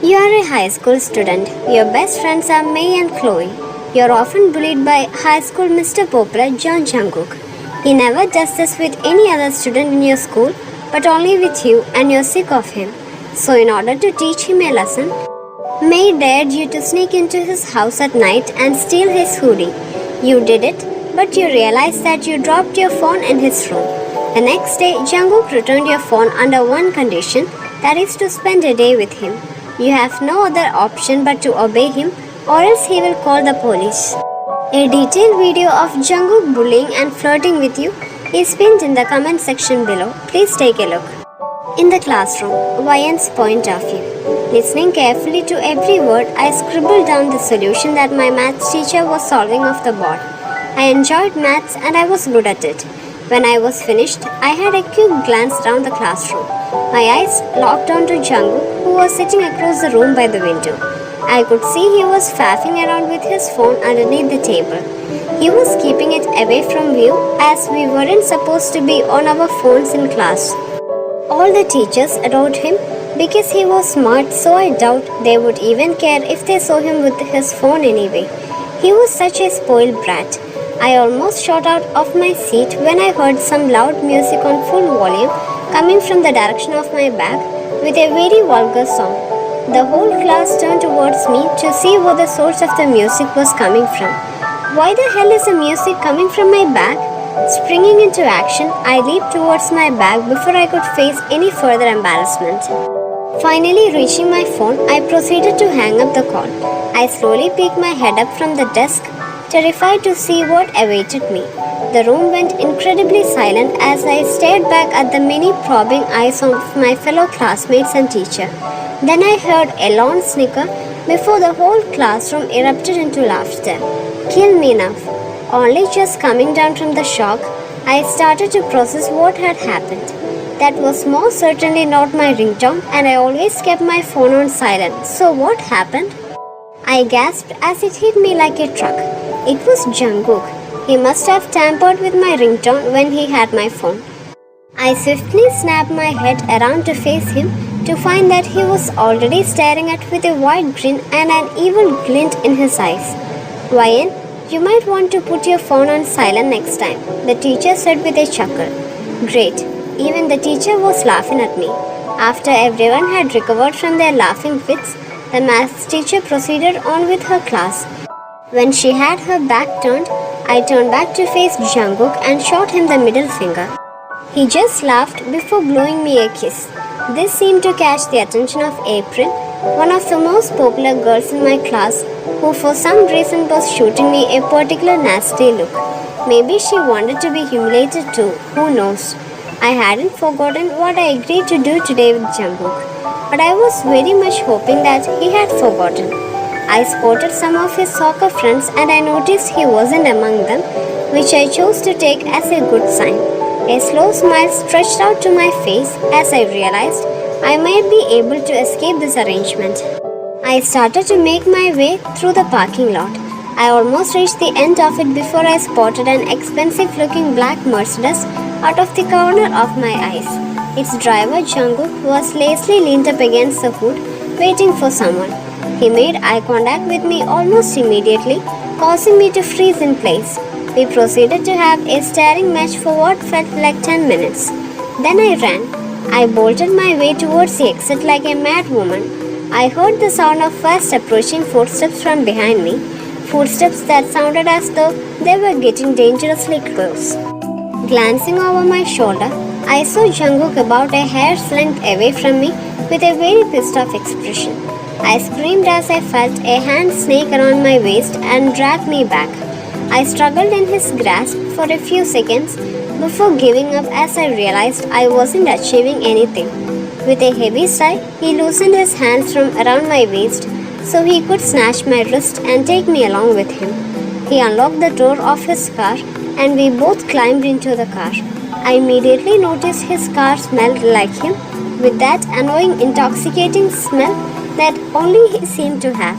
You are a high school student. Your best friends are May and Chloe. You are often bullied by high school Mr. Popular John Jungkook. He never does this with any other student in your school, but only with you, and you're sick of him. So in order to teach him a lesson, May dared you to sneak into his house at night and steal his hoodie. You did it, but you realized that you dropped your phone in his room. The next day, Jungkook returned your phone under one condition, that is to spend a day with him. You have no other option but to obey him, or else he will call the police. A detailed video of Jungkook bullying and flirting with you is pinned in the comment section below. Please take a look. In the classroom, Ryan's point of view. Listening carefully to every word, I scribbled down the solution that my maths teacher was solving off the board. I enjoyed maths and I was good at it. When I was finished, I had a quick glance around the classroom. My eyes locked onto Jungkook, who was sitting across the room by the window. I could see he was faffing around with his phone underneath the table. He was keeping it away from view as we weren't supposed to be on our phones in class. All the teachers adored him because he was smart, so I doubt they would even care if they saw him with his phone anyway. He was such a spoiled brat. I almost shot out of my seat when I heard some loud music on full volume coming from the direction of my back with a very vulgar song. The whole class turned towards me to see where the source of the music was coming from. Why the hell is the music coming from my back? Springing into action, I leaped towards my bag before I could face any further embarrassment. Finally reaching my phone, I proceeded to hang up the call. I slowly peeked my head up from the desk, terrified to see what awaited me. The room went incredibly silent as I stared back at the many probing eyes of my fellow classmates and teacher. Then I heard a long snicker before the whole classroom erupted into laughter. Kill me now. Only just coming down from the shock, I started to process what had happened. That was most certainly not my ringtone, and I always kept my phone on silent. So what happened? I gasped as it hit me like a truck. It was Jungkook. He must have tampered with my ringtone when he had my phone. I swiftly snapped my head around to face him to find that he was already staring at me with a wide grin and an evil glint in his eyes. Ryan, you might want to put your phone on silent next time, the teacher said with a chuckle. Great. Even the teacher was laughing at me. After everyone had recovered from their laughing fits, the maths teacher proceeded on with her class. When she had her back turned, I turned back to face Jungkook and shot him the middle finger. He just laughed before blowing me a kiss. This seemed to catch the attention of April, one of the most popular girls in my class, who for some reason was shooting me a particular nasty look. Maybe she wanted to be humiliated too, who knows. I hadn't forgotten what I agreed to do today with Jungkook, but I was very much hoping that he had forgotten. I spotted some of his soccer friends and I noticed he wasn't among them, which I chose to take as a good sign. A slow smile stretched out to my face as I realized I might be able to escape this arrangement. I started to make my way through the parking lot. I almost reached the end of it before I spotted an expensive-looking black Mercedes out of the corner of my eyes. Its driver, Junguk, was lazily leaned up against the hood, waiting for someone. He made eye contact with me almost immediately, causing me to freeze in place. We proceeded to have a staring match for what felt like 10 minutes. Then I ran. I bolted my way towards the exit like a mad woman. I heard the sound of fast approaching footsteps from behind me, footsteps that sounded as though they were getting dangerously close. Glancing over my shoulder, I saw Jungkook about a hair's length away from me with a very pissed off expression. I screamed as I felt a hand snake around my waist and dragged me back. I struggled in his grasp for a few seconds before giving up as I realized I wasn't achieving anything. With a heavy sigh, he loosened his hands from around my waist so he could snatch my wrist and take me along with him. He unlocked the door of his car and we both climbed into the car. I immediately noticed his car smelled like him, with that annoying intoxicating smell that only he seemed to have.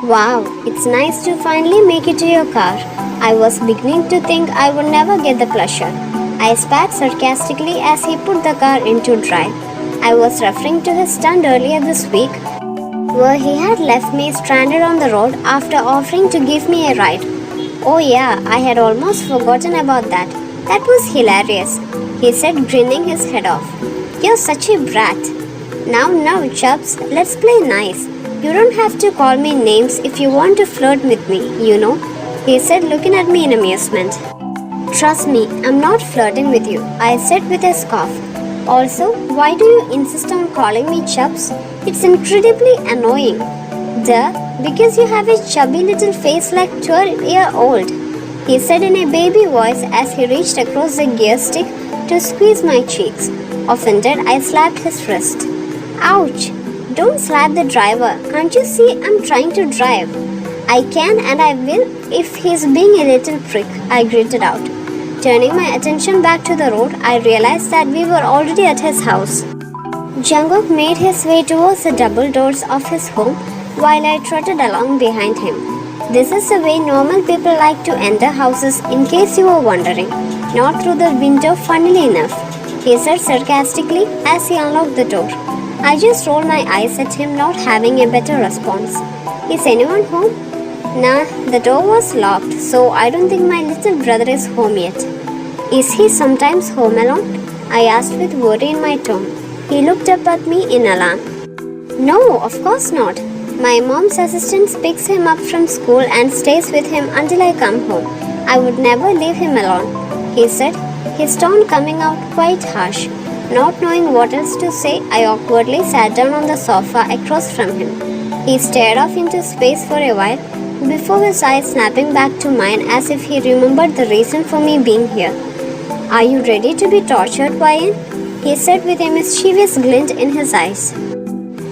Wow, it's nice to finally make it to your car. I was beginning to think I would never get the pleasure. I spat sarcastically as he put the car into drive. I was referring to his stunt earlier this week where he had left me stranded on the road after offering to give me a ride. Oh yeah, I had almost forgotten about that. That was hilarious, he said, grinning his head off. You're such a brat. Now, Chubbs, let's play nice. You don't have to call me names if you want to flirt with me, you know, he said, looking at me in amusement. Trust me, I'm not flirting with you, I said with a scoff. Also, why do you insist on calling me Chubbs? It's incredibly annoying. Duh, because you have a chubby little face like 12-year-old, he said in a baby voice as he reached across the gear stick to squeeze my cheeks. Offended, I slapped his wrist. Ouch! Don't slap the driver. Can't you see I'm trying to drive? I can and I will if he's being a little prick, I gritted out. Turning my attention back to the road, I realized that we were already at his house. Jungkook made his way towards the double doors of his home while I trotted along behind him. This is the way normal people like to enter houses, in case you were wondering. Not through the window, funnily enough, he said sarcastically as he unlocked the door. I just rolled my eyes at him, not having a better response. Is anyone home? Nah, the door was locked, so I don't think my little brother is home yet. Is he sometimes home alone? I asked with worry in my tone. He looked up at me in alarm. No, of course not. My mom's assistant picks him up from school and stays with him until I come home. I would never leave him alone, he said, his tone coming out quite harsh. Not knowing what else to say, I awkwardly sat down on the sofa across from him. He stared off into space for a while, before his eyes snapping back to mine as if he remembered the reason for me being here. Are you ready to be tortured, Ryan? He said with a mischievous glint in his eyes.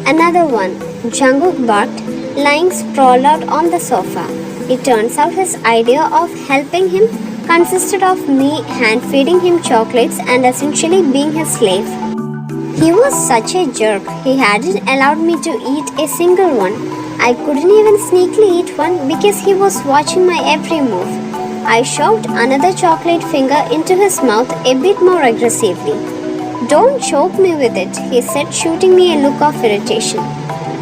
Another one, Junguk barked, lying sprawled out on the sofa. It turns out his idea of helping him consisted of me hand-feeding him chocolates and essentially being his slave. He was such a jerk. He hadn't allowed me to eat a single one. I couldn't even sneakily eat one because he was watching my every move. I shoved another chocolate finger into his mouth a bit more aggressively. Don't choke me with it, he said, shooting me a look of irritation.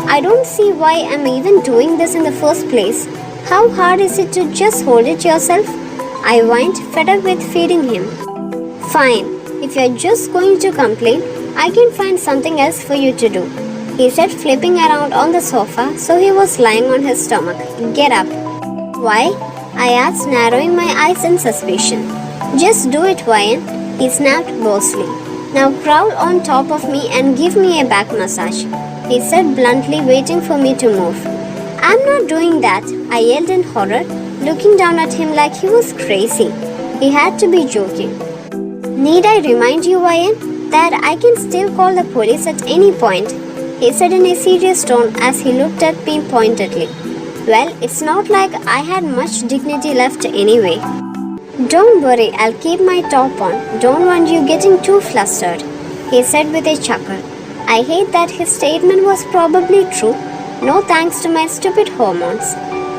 I don't see why I'm even doing this in the first place. How hard is it to just hold it yourself? I whined, fed up with feeding him. Fine, if you're just going to complain, I can find something else for you to do, he said, flipping around on the sofa so he was lying on his stomach. Get up. Why? I asked, narrowing my eyes in suspicion. Just do it, Ryan, he snapped bossily. Now crawl on top of me and give me a back massage, he said bluntly, waiting for me to move. I'm not doing that, I yelled in horror, looking down at him like he was crazy. He had to be joking. Need I remind you, Ryan, that I can still call the police at any point, he said in a serious tone as he looked at me pointedly. Well, it's not like I had much dignity left anyway. Don't worry, I'll keep my top on. Don't want you getting too flustered, he said with a chuckle. I hate that his statement was probably true. No thanks to my stupid hormones.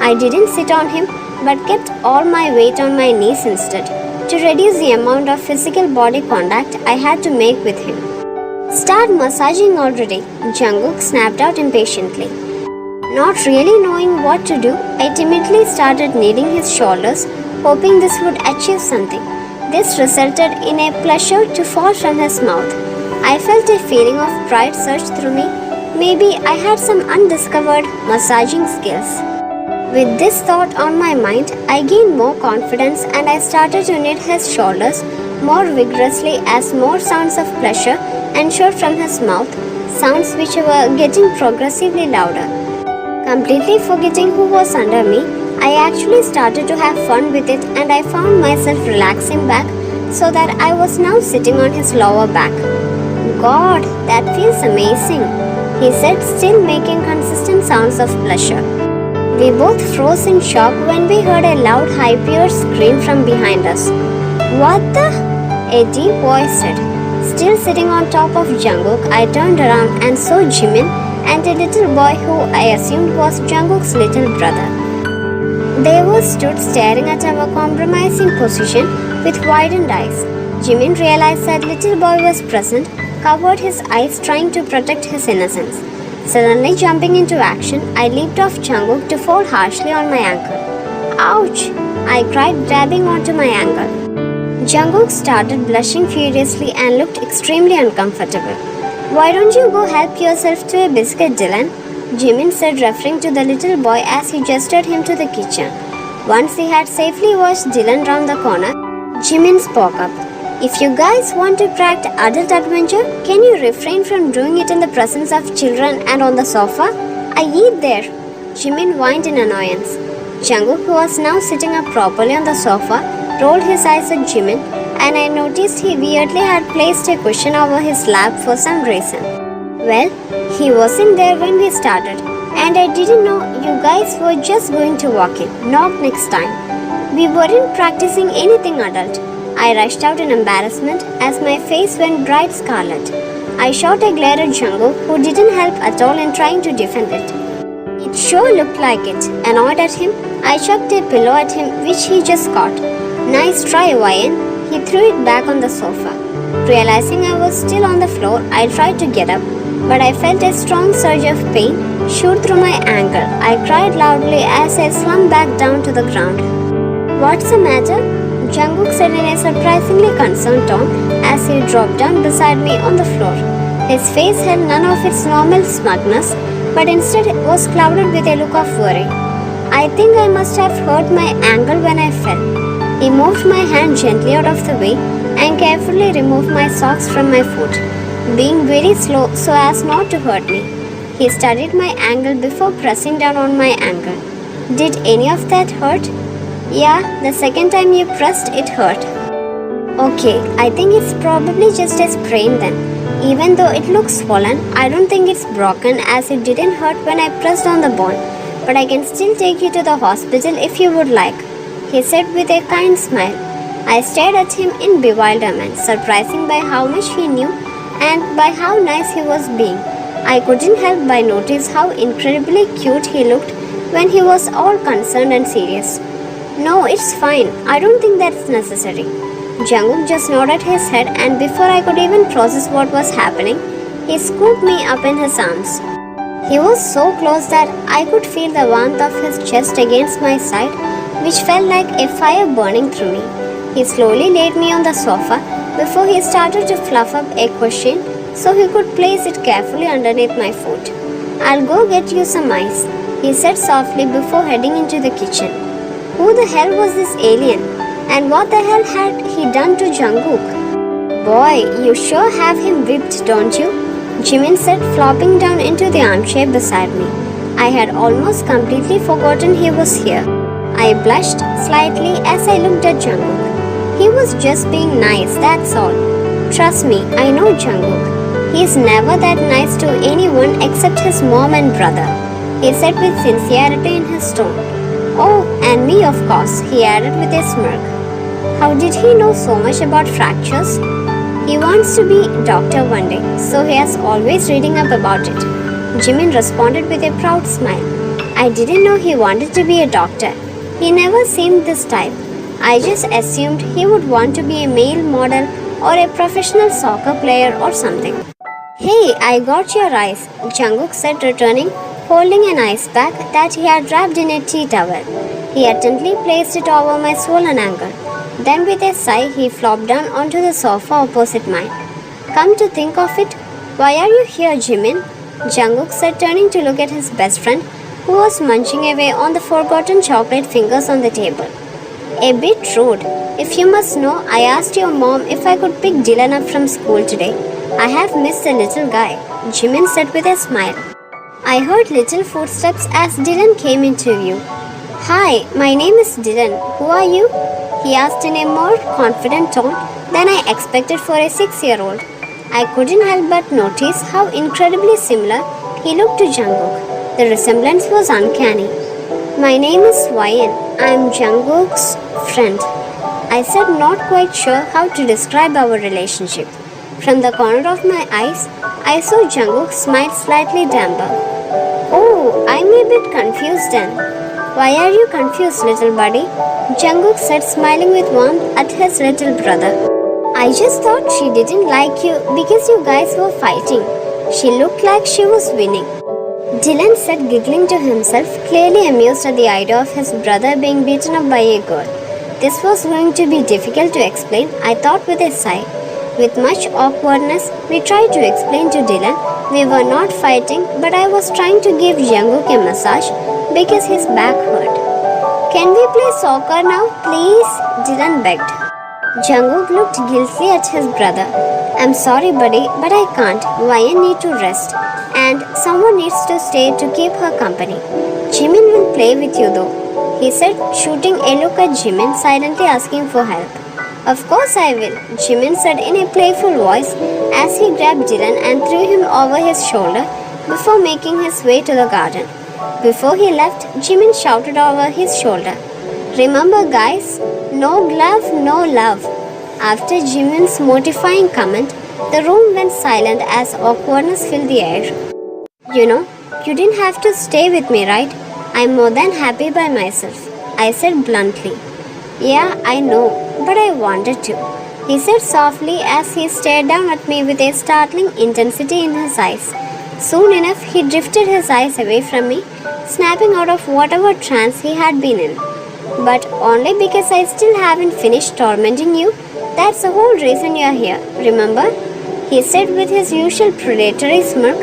I didn't sit on him, but kept all my weight on my knees instead, to reduce the amount of physical body contact I had to make with him. Start massaging already, Jungkook snapped out impatiently. Not really knowing what to do, I timidly started kneading his shoulders, hoping this would achieve something. This resulted in a pleasure to fall from his mouth. I felt a feeling of pride surge through me. Maybe I had some undiscovered massaging skills. With this thought on my mind, I gained more confidence and I started to knit his shoulders more vigorously as more sounds of pleasure ensued from his mouth, sounds which were getting progressively louder. Completely forgetting who was under me, I actually started to have fun with it and I found myself relaxing back so that I was now sitting on his lower back. God, that feels amazing, he said, still making consistent sounds of pleasure. We both froze in shock when we heard a loud, high-pitched scream from behind us. What the? A deep voice said. Still sitting on top of Jungkook, I turned around and saw Jimin and a little boy who I assumed was Jungkook's little brother. They were stood staring at our compromising position with widened eyes. Jimin realized that little boy was present, covered his eyes trying to protect his innocence. Suddenly jumping into action, I leaped off Jungkook to fall harshly on my ankle. Ouch! I cried, grabbing onto my ankle. Jungkook started blushing furiously and looked extremely uncomfortable. Why don't you go help yourself to a biscuit, Dylan? Jimin said, referring to the little boy as he gestured him to the kitchen. Once he had safely watched Dylan round the corner, Jimin spoke up. If you guys want to crack adult adventure, can you refrain from doing it in the presence of children and on the sofa? I eat there. Jimin whined in annoyance. Jungkook, who was now sitting up properly on the sofa, rolled his eyes at Jimin, and I noticed he weirdly had placed a cushion over his lap for some reason. Well, he wasn't there when we started, and I didn't know you guys were just going to walk in. Knock next time. We weren't practicing anything adult. I rushed out in embarrassment as my face went bright scarlet. I shot a glare at Jungkook, who didn't help at all in trying to defend it. It sure looked like it. Annoyed at him, I chucked a pillow at him, which he just caught. Nice try, Ryan. He threw it back on the sofa. Realizing I was still on the floor, I tried to get up, but I felt a strong surge of pain shoot through my ankle. I cried loudly as I slumped back down to the ground. What's the matter? Jungkook said in a surprisingly concerned tone as he dropped down beside me on the floor. His face had none of its normal smugness, but instead was clouded with a look of worry. I think I must have hurt my ankle when I fell. He moved my hand gently out of the way and carefully removed my socks from my foot, being very slow so as not to hurt me. He studied my ankle before pressing down on my ankle. Did any of that hurt? Yeah, the second time you pressed, it hurt. Okay, I think it's probably just a sprain then. Even though it looks swollen, I don't think it's broken as it didn't hurt when I pressed on the bone. But I can still take you to the hospital if you would like, he said with a kind smile. I stared at him in bewilderment, surprised by how much he knew and by how nice he was being. I couldn't help but notice how incredibly cute he looked when he was all concerned and serious. No, it's fine. I don't think that's necessary. Jungkook just nodded his head, and before I could even process what was happening, he scooped me up in his arms. He was so close that I could feel the warmth of his chest against my side, which felt like a fire burning through me. He slowly laid me on the sofa before he started to fluff up a cushion so he could place it carefully underneath my foot. I'll go get you some ice, he said softly before heading into the kitchen. Who the hell was this alien? And what the hell had he done to Jungkook? Boy, you sure have him whipped, don't you? Jimin said, flopping down into the armchair beside me. I had almost completely forgotten he was here. I blushed slightly as I looked at Jungkook. He was just being nice, that's all. Trust me, I know Jungkook. He's never that nice to anyone except his mom and brother, he said with sincerity in his tone. Oh, and me of course, he added with a smirk. How did he know so much about fractures? He wants to be a doctor one day, so he is always reading up about it. Jimin responded with a proud smile. I didn't know he wanted to be a doctor. He never seemed this type. I just assumed he would want to be a male model or a professional soccer player or something. Hey, I got your ice, Jungkook said, returning, holding an ice pack that he had wrapped in a tea towel. He attentively placed it over my swollen ankle. Then with a sigh, he flopped down onto the sofa opposite mine. Come to think of it, why are you here, Jimin? Jungkook said, turning to look at his best friend, who was munching away on the forgotten chocolate fingers on the table. A bit rude. If you must know, I asked your mom if I could pick Dylan up from school today. I have missed the little guy, Jimin said with a smile. I heard little footsteps as Dylan came into view. Hi, my name is Dylan. Who are you? He asked in a more confident tone than I expected for a 6-year-old. I couldn't help but notice how incredibly similar he looked to Jungkook. The resemblance was uncanny. My name is Ryan. I am Jungkook's friend, I said, not quite sure how to describe our relationship. From the corner of my eyes, I saw Jungkook smile slightly damper. Oh, I'm a bit confused then. Why are you confused, little buddy? Jungkook said, smiling with warmth at his little brother. I just thought she didn't like you because you guys were fighting. She looked like she was winning. Dylan said, giggling to himself, clearly amused at the idea of his brother being beaten up by a girl. This was going to be difficult to explain, I thought with a sigh. With much awkwardness, we tried to explain to Dylan we were not fighting, but I was trying to give Junguk a massage because his back hurt. Can we play soccer now, please? Dylan begged. Junguk looked guiltily at his brother. I'm sorry, buddy, but I can't. Wyan need to rest. And someone needs to stay to keep her company. Jimin will play with you though, he said, shooting a look at Jimin, silently asking for help. Of course I will, Jimin said in a playful voice as he grabbed Dylan and threw him over his shoulder before making his way to the garden. Before he left, Jimin shouted over his shoulder, Remember guys, no glove, no love. After Jimin's mortifying comment, the room went silent as awkwardness filled the air. You know, you didn't have to stay with me, right? I'm more than happy by myself, I said bluntly. Yeah, I know, but I wanted to, he said softly as he stared down at me with a startling intensity in his eyes. Soon enough, he drifted his eyes away from me, snapping out of whatever trance he had been in. But only because I still haven't finished tormenting you. That's the whole reason you're here, remember? He said with his usual predatory smirk,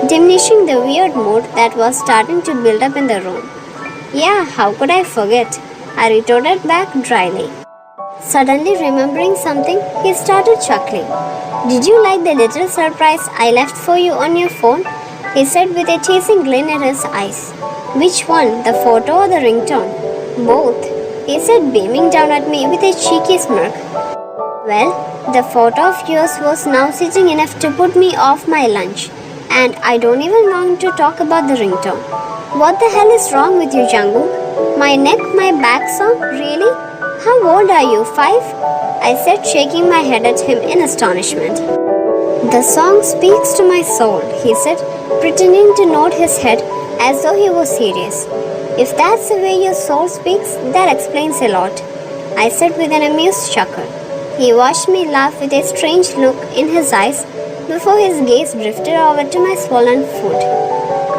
diminishing the weird mood that was starting to build up in the room. Yeah, how could I forget? I retorted back dryly. Suddenly remembering something, he started chuckling. Did you like the little surprise I left for you on your phone? He said with a teasing glint in his eyes. Which one, the photo or the ringtone? Both, he said, beaming down at me with a cheeky smirk. Well, the photo of yours was now sitting enough to put me off my lunch, and I don't even want to talk about the ringtone. What the hell is wrong with you, Jungkook? My neck, my back song? Really? How old are you, 5? I said, shaking my head at him in astonishment. The song speaks to my soul, he said, pretending to nod his head as though he was serious. If that's the way your soul speaks, that explains a lot, I said with an amused chuckle. He watched me laugh with a strange look in his eyes before his gaze drifted over to my swollen foot.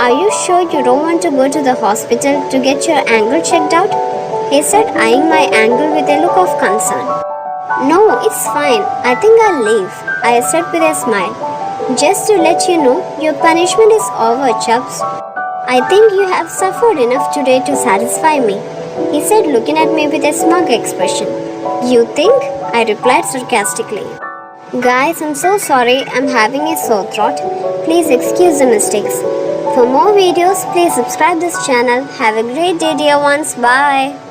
Are you sure you don't want to go to the hospital to get your ankle checked out? He said, eyeing my ankle with a look of concern. No, it's fine. I think I'll leave, I said with a smile. Just to let you know, your punishment is over, Chubbs. I think you have suffered enough today to satisfy me, he said, looking at me with a smug expression. You think? I replied sarcastically. Guys, I'm so sorry, I'm having a sore throat. Please excuse the mistakes. For more videos, please subscribe this channel. Have a great day, dear ones. Bye.